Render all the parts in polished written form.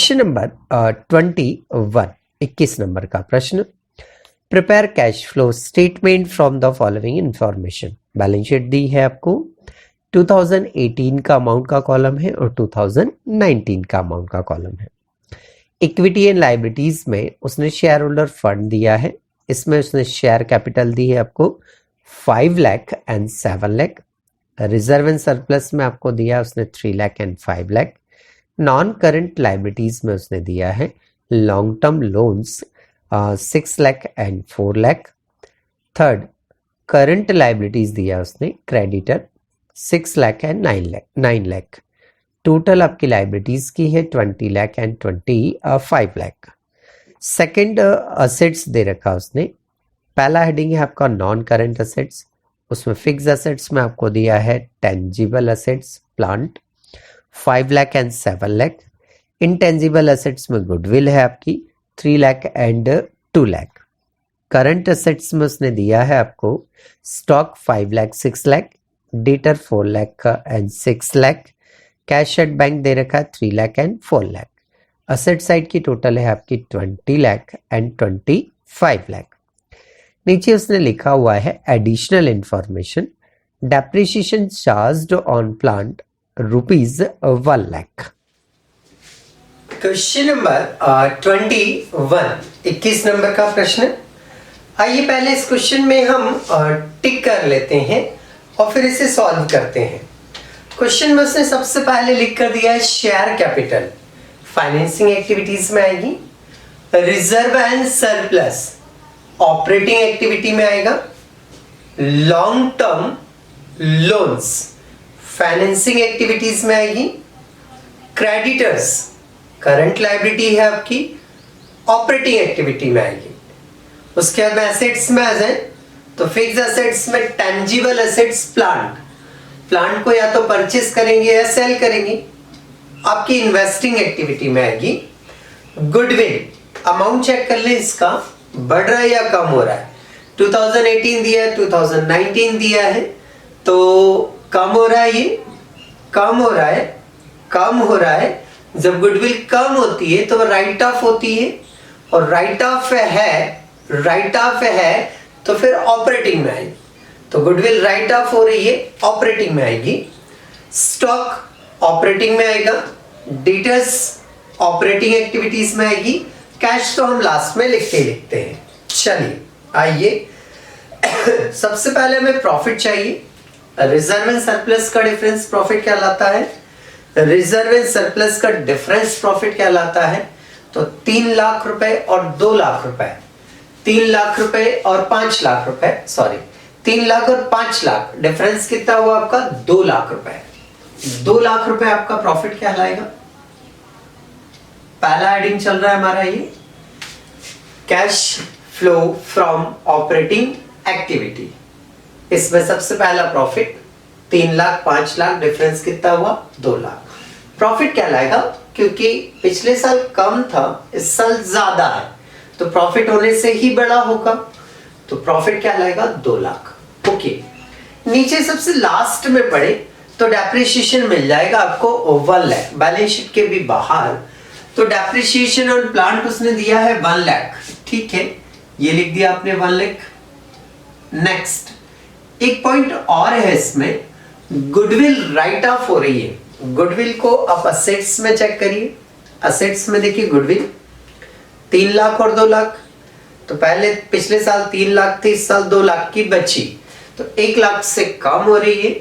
Question number 21 नंबर का प्रश्न। Prepare cash flow statement from the following information. Balance sheet दी है आपको, 2018 का अमाउंट का कॉलम है और 2019 का अमाउंट का कॉलम है। इक्विटी एंड लायबिलिटीज में उसने शेयर होल्डर फंड दिया है, इसमें उसने शेयर कैपिटल दी है आपको 5 lakh and 7 lakh. Reserve and surplus में आपको दिया है उसने 3 lakh and 5 lakh. Non current liabilities में उसने दिया है long term loans 6 lakh and 4 lakh. Third, current liabilities दिया उसने creditor 6 lakh and 9 lakh. Total आपकी लाइबिलिटीज की है 20 lakh and 25 lakh. Second, assets दे रखा उसने। पहला हेडिंग है आपका नॉन करंट असेट्स, उसमें फिक्स असेट्स में आपको दिया है tangible assets plant 5 lakh and 7 lakh. Intangible assets में गुडविल है आपकी 3 lakh and 2 lakh. Current assets में उसने दिया है आपको stock 5 lakh 6 lakh, debtor 4 lakh and 6 lakh. Cash at bank दे रखा है 3 lakh and 4 lakh. Asset side की टोटल है आपकी 20 लाख एंड 25 लाख। नीचे उसने लिखा हुआ है additional information. Depreciation charged on plant ₹1 lakh. Question number 21 नंबर का प्रश्न। आइए पहले इस क्वेश्चन में हम टिक कर लेते हैं और फिर इसे सॉल्व करते हैं। क्वेश्चन में उसने सबसे पहले लिख कर दिया है शेयर कैपिटल, फाइनेंसिंग एक्टिविटीज में आएगी। Reserve and surplus operating activity में आएगा। Long term loans financing activities में आएगी। क्रेडिटर्स करंट लायबिलिटी है आपकी, ऑपरेटिंग एक्टिविटी में आएगी। उसके बाद एसेट्स में आ जाए तो फिक्स एसेट्स में टेंजिबल एसेट्स प्लांट को या तो परचेस करेंगे या सेल करेंगे, आपकी इन्वेस्टिंग एक्टिविटी में आएगी। गुडविल अमाउंट चेक कर ले, इसका बढ़ रहा है या कम हो रहा है। 2018 दिया है, 2019 दिया है, तो कम हो रहा है, ये कम हो रहा है। जब गुडविल कम होती है तो राइट ऑफ होती है, और राइट ऑफ है तो फिर ऑपरेटिंग में आएगी। तो गुडविल राइट ऑफ हो रही है, ऑपरेटिंग में आएगी। स्टॉक ऑपरेटिंग में आएगा। डेटर्स ऑपरेटिंग एक्टिविटीज में आएगी। कैश तो हम लास्ट में लिखते हैं। चलिए आइए सबसे पहले हमें प्रॉफिट चाहिए। रिजर्व एंड सरप्लस का डिफरेंस प्रॉफिट कहलाता है। रिजर्व एंड सरप्लस का डिफरेंस प्रॉफिट कहलाता है। तो 3 लाख रुपए और 2 लाख रुपए, 3 लाख रुपए और 5 लाख रुपए, सॉरी 3 लाख और 5 लाख, डिफरेंस कितना हुआ आपका 2 लाख रुपए। 2 लाख रुपए आपका प्रॉफिट कहलाएगा। पहला हेडिंग चल रहा है हमारा ये cash flow from operating activity. इसमें सबसे पहला प्रॉफिट 3 लाख 5 लाख, डिफरेंस कितना हुआ 2 लाख। प्रॉफिट कहलाएगा क्योंकि पिछले साल कम था, इस साल ज्यादा है, तो प्रॉफिट होने से ही बड़ा होगा, तो प्रॉफिट कहलाएगा 2 लाख। ओके, नीचे सबसे लास्ट में पढ़े तो डेप्रिसिएशन मिल जाएगा आपको 1 लाख, बैलेंस शीट के भी बाहर। तो डेप्रिसिएशन ऑन प्लांट उसने दिया है 1 लाख, ठीक है, ये लिख दिया आपने 1 लाख। नेक्स्ट एक पॉइंट और है इसमें, गुडविल राइट ऑफ हो रही है। गुडविल को आप असेट्स में चेक करिए। असेट्स में देखिए गुडविल 3 लाख और 2 लाख, तो पहले पिछले साल 3 लाख थी, इस साल 2 लाख की बची, तो 1 लाख से कम हो रही है।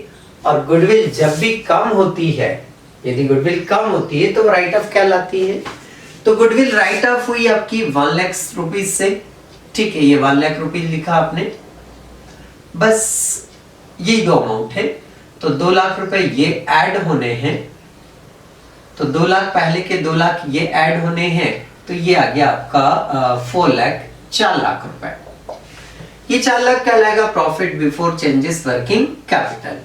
और गुडविल जब भी कम होती है, यदि गुडविल कम होती है तो राइट ऑफ कहलाती है। तो गुडविल राइट ऑफ हुई आपकी 1 लाख रुपीज से, ठीक है, ये 1 लाख रुपीज लिखा आपने, बस ये 2 अमाउंट है। तो 2 लाख रुपए ये ऐड होने हैं, तो 2 लाख पहले के 2 लाख ये ऐड होने हैं, तो ये आ गया आपका 4 लाख, 4 लाख रुपए। ये 4 लाख कहलाएगा profit before changes working capital.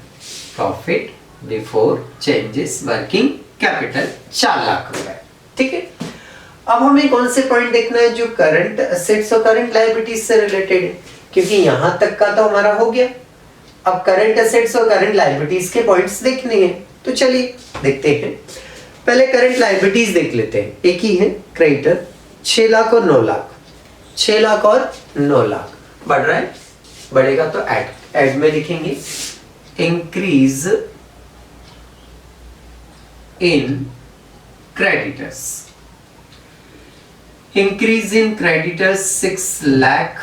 Profit before changes working capital 4 lakh रुपए, ठीक है। अब हमें कौन से पॉइंट देखना है जो करंट असेट्स और करंट लायबिलिटीज से रिलेटेड है, क्योंकि यहां तक का तो हमारा हो गया। अब करंट असेट्स और करंट लायबिलिटीज के पॉइंट्स देखने हैं, तो चलिए देखते हैं। पहले करंट लायबिलिटीज देख लेते हैं, एक ही है क्रेडिटर, 6 लाख और 9 लाख, 6 लाख और 9 लाख बढ़ रहा है, बढ़ेगा तो ऐड में लिखेंगे increase in creditors, increase in creditors 6 lakh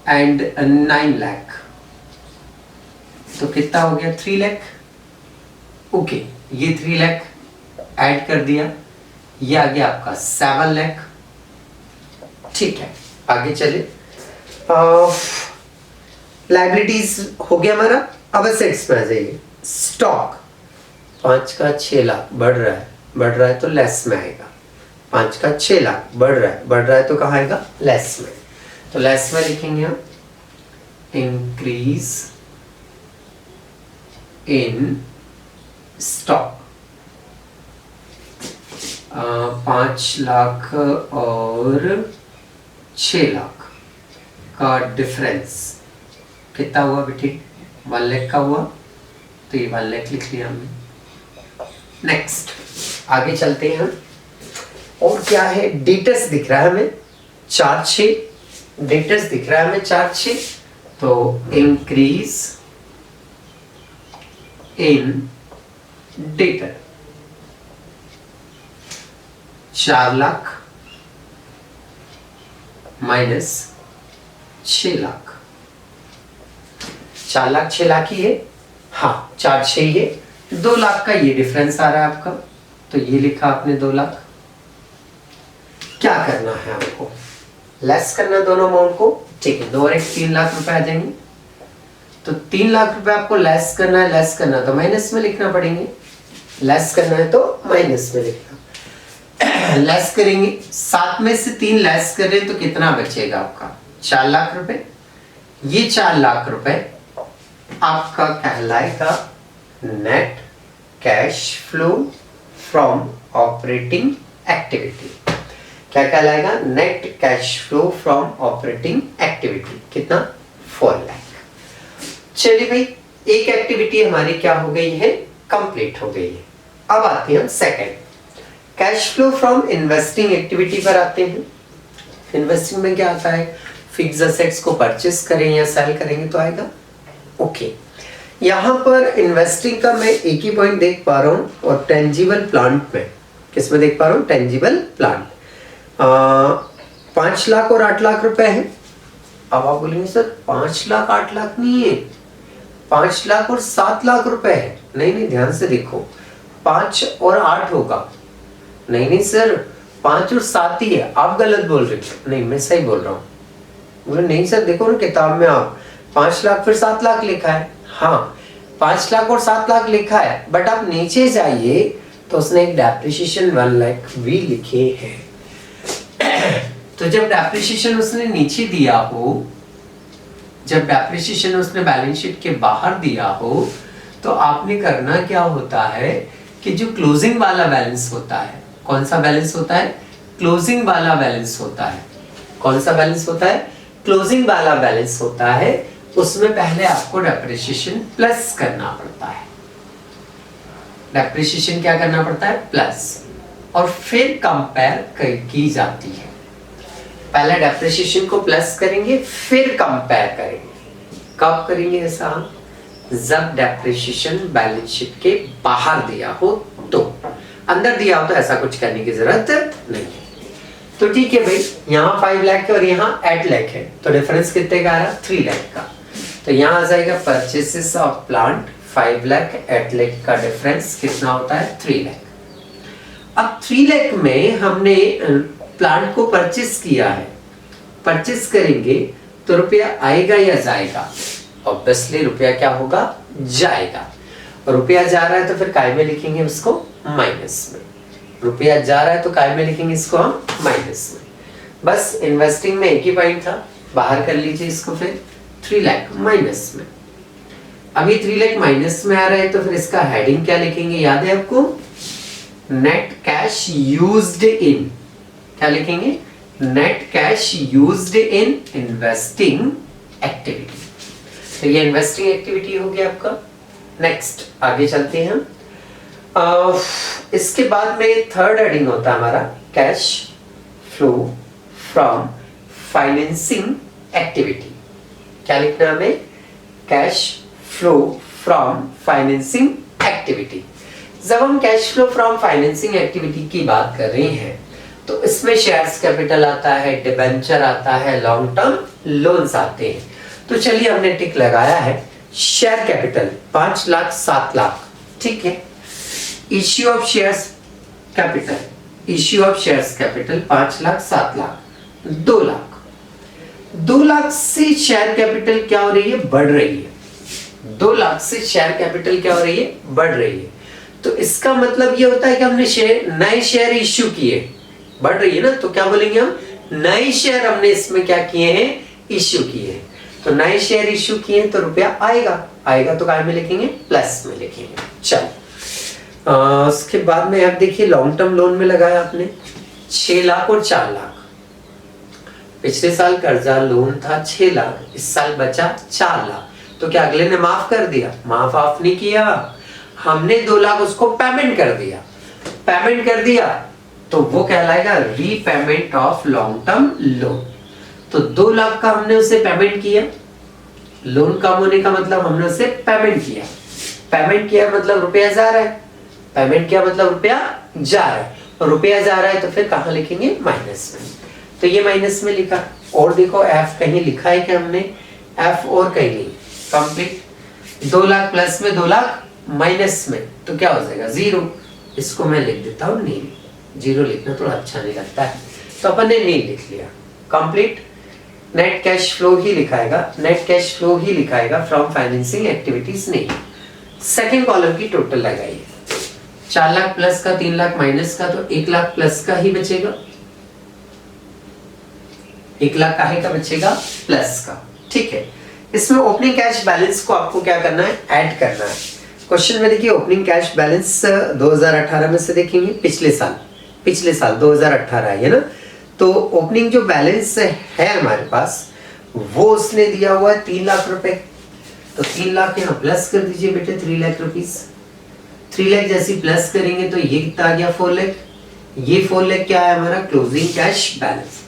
and 9 lakh, तो कितना हो गया 3 लाख। ओके, ये 3 लाख ऐड कर दिया, ये आ गया आपका 7 लाख। ठीक है, आगे चले। लायबिलिटीज हो गया हमारा, अब असेट्स में आ जाइए। स्टॉक 5 का 6 लाख बढ़ रहा है तो लेस में आएगा। 5 का 6 लाख बढ़ रहा है तो कहाँ आएगा, लेस में। तो लेस में लिखेंगे हम इंक्रीज इन स्टॉक। 5 लाख और 6 लाख का डिफरेंस कितना हुआ बेटे, 1 लाख का हुआ, तो ये 1 लाख लिख लिया हमने। नेक्स्ट आगे चलते हैं हम, और क्या है, डेटर्स दिख रहा है हमें 4-6, डेटर्स दिख रहा है हमें 4-6, तो increase in debtor 4 lakh minus 6 lakh, 4 lakh 6 lakh ही है, हाँ 4-6 ही है, 2 लाख का ये डिफरेंस आ रहा है आपका, तो ये लिखा आपने 2 लाख। क्या करना है आपको, लेस करना है दोनों अमाउंट को, ठीक है, 2 और 1 3 लाख रुपए आ जाएंगे, तो 3 लाख रुपए आपको लेस करना है तो माइनस में लिखना पड़ेंगे, लेस करना है तो माइनस में लिखना। लेस करेंगे, 7 में से 3 लेस कर रहे हैं तो कितना बचेगा आपका, 4 लाख रुपए। ये 4 लाख रुपए आपका कहलाएगा net cash flow from operating activity. क्या कहलाएगा, net cash flow from operating activity, कितना 4 लाख। चलिए भाई, एक एक्टिविटी हमारी क्या हो गई है, कंप्लीट हो गई है। अब आते हैं हम second, cash flow from investing activity पर आते हैं। इन्वेस्टिंग में क्या आता है, फिक्स असेट्स को परचेस करें या सेल करेंगे तो आएगा। ओके, यहाँ पर इन्वेस्टिंग का मैं एक ही पॉइंट देख पा रहा हूँ, और टेंजिबल प्लांट में किस में देख पा रहा हूँ, टेंजिबल प्लांट 5 लाख और 8 लाख रुपए है। अब आप बोलेंगे सर 5 लाख 8 लाख नहीं है, 5 लाख और 7 लाख रुपए है। नहीं, ध्यान से देखो, 5 और 8 होगा। नहीं सर, 5 और 7 ही है, आप गलत बोल रहे हो। नहीं, मैं सही बोल रहा हूँ। बोले नहीं सर, देखो ना किताब में आप 5 लाख फिर 7 लाख लिखा है। हाँ, 5 लाख और 7 लाख लिखा है, बट आप नीचे जाइए तो उसने एक डेप्रिसिएशन 1 लाख भी लिखे हैं। तो जब डेप्रिसिएशन उसने नीचे दिया हो, जब डेप्रिसिएशन उसने बैलेंस शीट के बाहर दिया हो, तो आपने करना क्या होता है कि जो क्लोजिंग वाला बैलेंस होता है, कौन सा बैलेंस होता है, क्लोजिंग वाला बैलेंस होता है। कौन सा बैलेंस होता है, क्लोजिंग वाला बैलेंस होता है, उसमें पहले आपको डेप्रिसिएशन प्लस करना पड़ता है। डेप्रिसिएशन क्या करना पड़ता है, प्लस, और फिर कंपेयर की जाती है। पहले डेप्रिसिएशन को प्लस करेंगे, फिर कंपेयर करेंगे। कब करेंगे ऐसा, जब डेप्रिसिएशन बैलेंस शीट के बाहर दिया हो, तो अंदर दिया हो तो ऐसा कुछ करने की जरूरत नहीं है। तो ठीक है भाई, यहाँ 5 लाख है और यहाँ 8 लाख है, तो डिफरेंस कितने का आ रहा, 3 लाख का। तो यहाँ आ जाएगा purchases of plant 5 lakh, 8 lakh का डिफरेंस कितना होता है, 3 लाख। अब 3 लाख में हमने प्लांट को परचेस किया है, परचेस करेंगे तो रुपया आएगा या जाएगा, ऑब्वियसली रुपया क्या होगा, जाएगा। रुपया जा रहा है तो फिर काय में लिखेंगे उसको, माइनस में। रुपया जा रहा है तो काय में लिखेंगे इसको हम, माइनस में। बस इन्वेस्टिंग में एक ही पॉइंट था, बाहर कर लीजिए इसको, फिर 3 लाख माइनस में। अभी 3 लाख माइनस में आ रहा है तो फिर इसका हेडिंग क्या लिखेंगे, याद है आपको, नेट कैश यूज्ड इन, क्या लिखेंगे, net cash used in investing activity. तो ये इन्वेस्टिंग एक्टिविटी हो गया आपका। नेक्स्ट आगे चलते हैं हम। इसके बाद में थर्ड हेडिंग होता है हमारा cash flow from financing activity. क्या लिखना है हमें? Cash flow from financing activity. जब हम cash flow from financing activity की बात कर रहे हैं तो इसमें शेयर्स कैपिटल आता है, डिबेंचर आता है, लॉन्ग टर्म लोन्स आते हैं। तो चलिए हमने टिक लगाया है शेयर कैपिटल 5 लाख 7 लाख, ठीक है। Issue of shares capital, issue of shares capital 5 lakh 7 lakh, 2 lakh. 2 lakh से शेयर कैपिटल क्या हो रही है? बढ़ रही है। 2 लाख से शेयर कैपिटल क्या हो रही है? बढ़ रही है। तो इसका मतलब ये होता है कि हमने नए शेयर इश्यू किए, बढ़ रही है ना, तो क्या बोलेंगे हम? नए शेयर हमने इसमें क्या किए हैं? इश्यू किए हैं। तो नए शेयर इश्यू किए तो रुपया आएगा तो काय में लिखेंगे? प्लस में लिखेंगे। चलो उसके बाद में आप देखिए लॉन्ग टर्म लोन में लगाया आपने 6 लाख और 4 लाख। पिछले साल कर्जा लोन था 6 लाख, इस साल बचा 4 लाख। तो क्या अगले ने माफ कर दिया? माफ ऑफ नहीं किया, हमने 2 लाख उसको पेमेंट कर दिया तो वो कहलाएगा repayment of long term loan. तो 2 लाख का हमने उसे पेमेंट किया, लोन कम होने का मतलब हमने उसे पेमेंट किया मतलब रुपया जा रहा है, पेमेंट किया मतलब रुपया जा रहा है, और रुपया जा रहा है तो फिर कहां लिखेंगे? माइनस में। तो ये माइनस में लिखा, और देखो एफ कहीं लिखा है कि हमने? एफ और कहीं नहीं। कंप्लीट 2 लाख प्लस में 2 लाख माइनस में, तो क्या हो जाएगा? 0। इसको मैं लिख देता हूं नील, 0 लिखना थोड़ा अच्छा नहीं लगता है, तो अपन ने नील लिख लिया। कंप्लीट नेट कैश फ्लो ही लिखाएगा, फ्रॉम फाइनेंसिंग एक्टिविटीज नहीं। सेकंड कॉलम की टोटल लगाइए, 4 लाख प्लस का, 3 लाख माइनस का, तो 1 लाख प्लस का ही बचेगा। 1 लाख काहे का बचेगा? प्लस का, ठीक है। इसमें ओपनिंग कैश बैलेंस को आपको क्या करना है? ऐड करना है। क्वेश्चन में देखिए ओपनिंग कैश बैलेंस 2018 में से देखेंगे, पिछले साल 2018 है ना। तो ओपनिंग जो बैलेंस है हमारे पास वो उसने दिया हुआ है 3 लाख रुपए। तो 3 लाख यहाँ प्लस कर दीजिए बेटे, 3 लाख रुपीस। 3 लाख जैसी प्लस करेंगे तो ये कितना आ गया? 4 लाख। ये 4 लाख क्या है? हमारा क्लोजिंग कैश बैलेंस।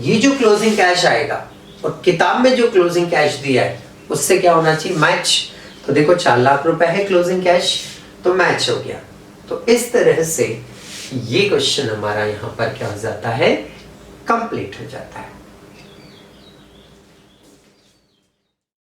ये जो क्लोजिंग कैश आएगा और किताब में जो क्लोजिंग कैश दिया है उससे क्या होना चाहिए? मैच। तो देखो 4 लाख रुपए है क्लोजिंग कैश, तो मैच हो गया। तो इस तरह से ये क्वेश्चन हमारा यहाँ पर क्या हो जाता है? कंप्लीट हो जाता है।